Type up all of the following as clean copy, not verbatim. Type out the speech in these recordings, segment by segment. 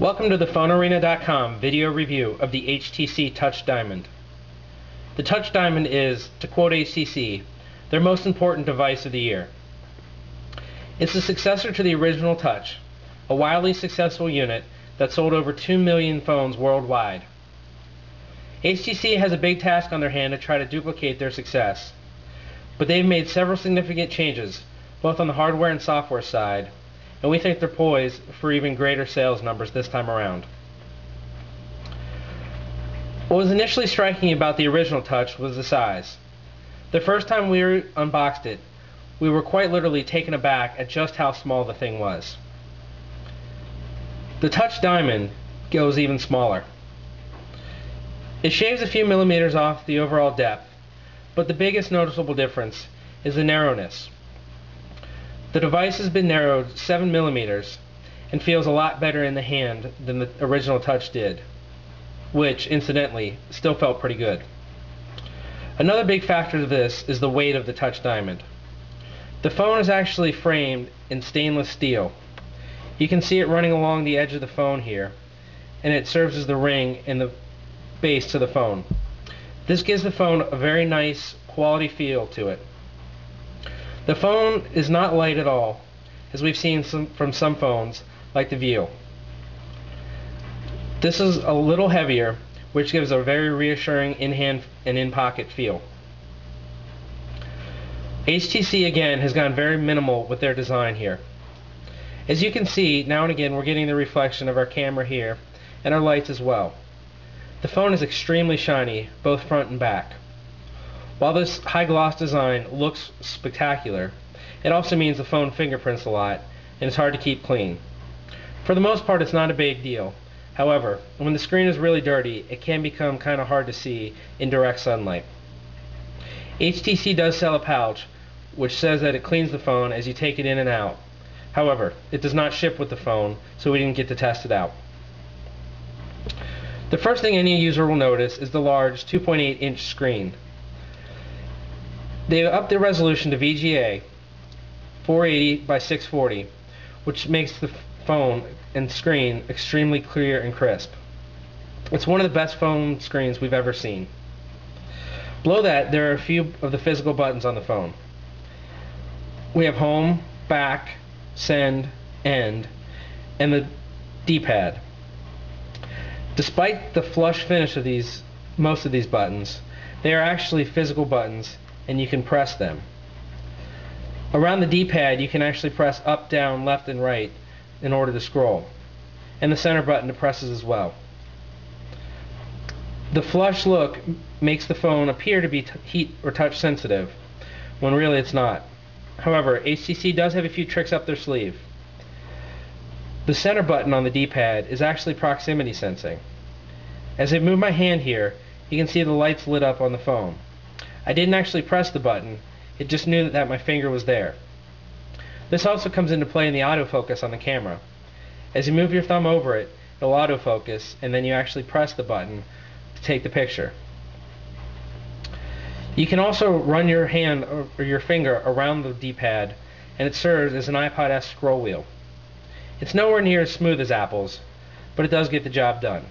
Welcome to the PhoneArena.com video review of the HTC Touch Diamond. The Touch Diamond is, to quote HTC, their most important device of the year. It's the successor to the original Touch, a wildly successful unit that sold over 2 million phones worldwide. HTC has a big task on their hand to try to duplicate their success, but they've made several significant changes, both on the hardware and software side, and we think they're poised for even greater sales numbers this time around. What was initially striking about the original Touch was the size. The first time we unboxed it, we were quite literally taken aback at just how small the thing was. The Touch Diamond goes even smaller. It shaves a few millimeters off the overall depth, but the biggest noticeable difference is the narrowness. The device has been narrowed 7 millimeters and feels a lot better in the hand than the original Touch did, which, incidentally, still felt pretty good. Another big factor to this is the weight of the Touch Diamond. The phone is actually framed in stainless steel. You can see it running along the edge of the phone here, and it serves as the ring in the base to the phone. This gives the phone a very nice quality feel to it. The phone is not light at all, as we've seen from some phones, like the View. This is a little heavier, which gives a very reassuring in-hand and in-pocket feel. HTC again has gone very minimal with their design here. As you can see, now and again we're getting the reflection of our camera here, and our lights as well. The phone is extremely shiny, both front and back. While this high gloss design looks spectacular, it also means the phone fingerprints a lot and it's hard to keep clean. For the most part, it's not a big deal. However, when the screen is really dirty, it can become kind of hard to see in direct sunlight. HTC does sell a pouch which says that it cleans the phone as you take it in and out. However, it does not ship with the phone, so we didn't get to test it out. The first thing any user will notice is the large 2.8-inch screen. They upped the resolution to VGA 480 by 640, which makes the phone and screen extremely clear and crisp. It's one of the best phone screens we've ever seen. Below that, there are a few of the physical buttons on the phone. We have home, back, send, end, and the D-pad. Despite the flush finish of most of these buttons, they are actually physical buttons, and you can press them. Around the D-pad you can actually press up, down, left, and right in order to scroll, and the center button presses as well. The flush look makes the phone appear to be heat or touch sensitive, when really it's not. However, HTC does have a few tricks up their sleeve. The center button on the D-pad is actually proximity sensing. As I move my hand here, you can see the lights lit up on the phone. I didn't actually press the button, it just knew that my finger was there. This also comes into play in the autofocus on the camera. As you move your thumb over it, it'll autofocus, and then you actually press the button to take the picture. You can also run your hand or your finger around the D-pad, and it serves as an iPod-esque scroll wheel. It's nowhere near as smooth as Apple's, but it does get the job done.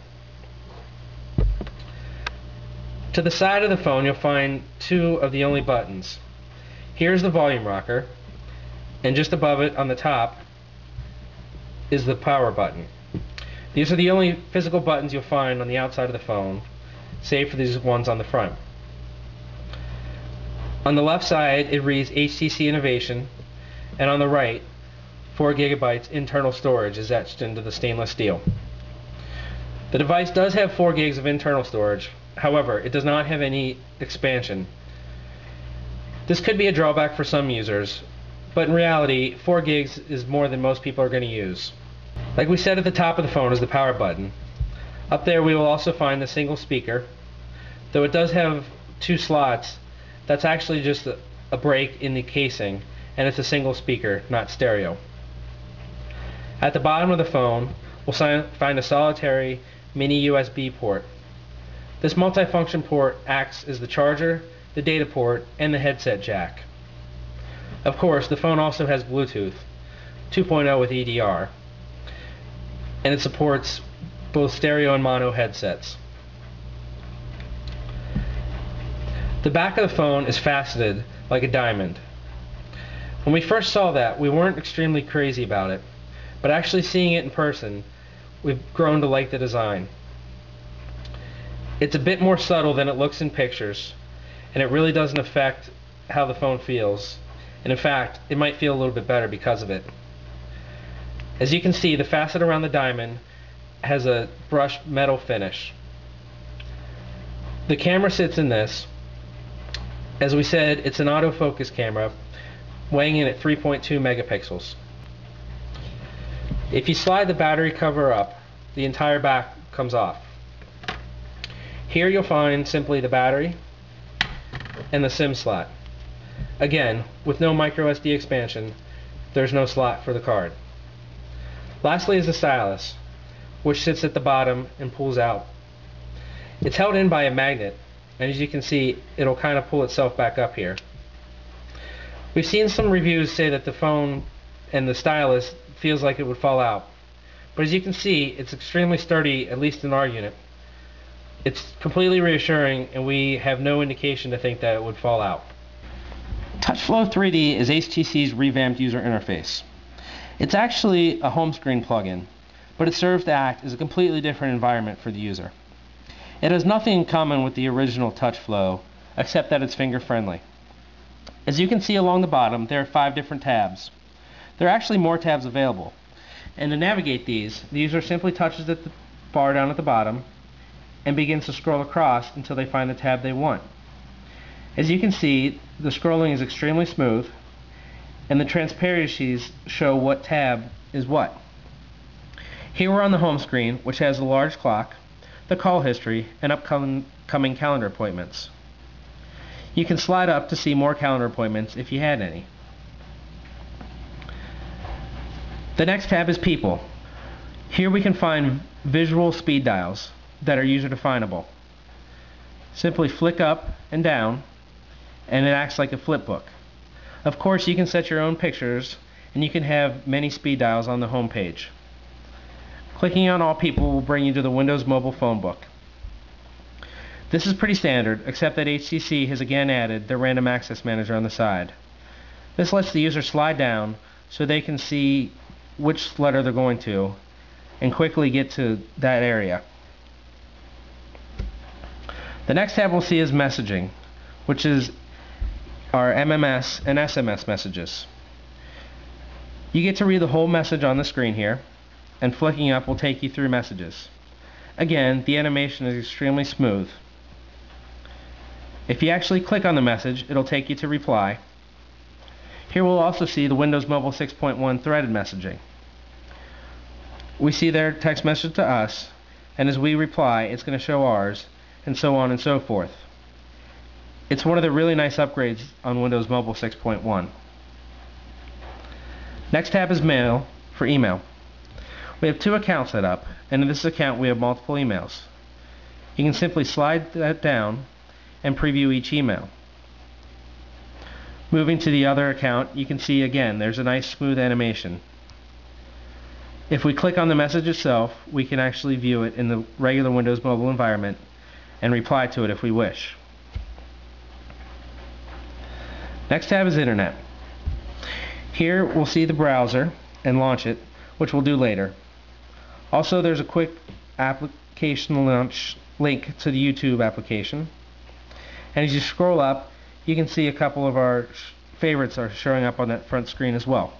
To the side of the phone you'll find two of the only buttons. Here's the volume rocker, and just above it on the top is the power button. These are the only physical buttons you'll find on the outside of the phone, save for these ones on the front. On the left side it reads HTC Innovation, and on the right 4 GB internal storage is etched into the stainless steel. The device does have 4 gigs of internal storage. However, it does not have any expansion. This could be a drawback for some users, but in reality 4 gigs is more than most people are going to use. Like we said, at the top of the phone is the power button. Up there we will also find the single speaker. Though it does have 2 slots, that's actually just a break in the casing, and it's a single speaker, not stereo. At the bottom of the phone we'll find a solitary mini USB port. This multifunction port acts as the charger, the data port, and the headset jack. Of course, the phone also has Bluetooth 2.0 with EDR. and it supports both stereo and mono headsets. The back of the phone is faceted like a diamond. When we first saw that, we weren't extremely crazy about it, but actually seeing it in person, we've grown to like the design. It's a bit more subtle than it looks in pictures, and it really doesn't affect how the phone feels, and in fact, it might feel a little bit better because of it. As you can see, the facet around the diamond has a brushed metal finish. The camera sits in this. As we said, it's an autofocus camera weighing in at 3.2 megapixels. If you slide the battery cover up, the entire back comes off. Here you'll find simply the battery and the SIM slot. Again, with no microSD expansion, there's no slot for the card. Lastly is the stylus, which sits at the bottom and pulls out. It's held in by a magnet, and as you can see, it'll kind of pull itself back up here. We've seen some reviews say that the phone and the stylus feels like it would fall out, but as you can see, it's extremely sturdy, at least in our unit. It's completely reassuring, and we have no indication to think that it would fall out. TouchFLO 3D is HTC's revamped user interface. It's actually a home screen plugin, but it serves to act as a completely different environment for the user. It has nothing in common with the original TouchFLO, except that it's finger friendly. As you can see along the bottom, there are 5 different tabs. There are actually more tabs available, and to navigate these, the user simply touches the bar down at the bottom and begins to scroll across until they find the tab they want. As you can see, the scrolling is extremely smooth, and the transparencies show what tab is what. Here we're on the home screen, which has a large clock, the call history, and upcoming calendar appointments. You can slide up to see more calendar appointments if you had any. The next tab is People. Here we can find visual speed dials that are user definable. Simply flick up and down, and it acts like a flip book. Of course, you can set your own pictures, and you can have many speed dials on the home page. Clicking on All People will bring you to the Windows Mobile Phone Book. This is pretty standard, except that HTC has again added their Random Access Manager on the side. This lets the user slide down so they can see which letter they're going to and quickly get to that area. The next tab we'll see is Messaging, which is our MMS and SMS messages. You get to read the whole message on the screen here, and flicking up will take you through messages. Again, the animation is extremely smooth. If you actually click on the message, it'll take you to reply. Here we'll also see the Windows Mobile 6.1 threaded messaging. We see their text message to us, and as we reply, it's going to show ours, and so on and so forth. It's one of the really nice upgrades on Windows Mobile 6.1. Next tab is Mail for email. We have 2 accounts set up, and in this account we have multiple emails. You can simply slide that down and preview each email. Moving to the other account, you can see again there's a nice smooth animation. If we click on the message itself, we can actually view it in the regular Windows Mobile environment and reply to it if we wish. Next tab is Internet. Here we'll see the browser and launch it, which we'll do later. Also, there's a quick application launch link to the YouTube application. And as you scroll up, you can see a couple of our favorites are showing up on that front screen as well.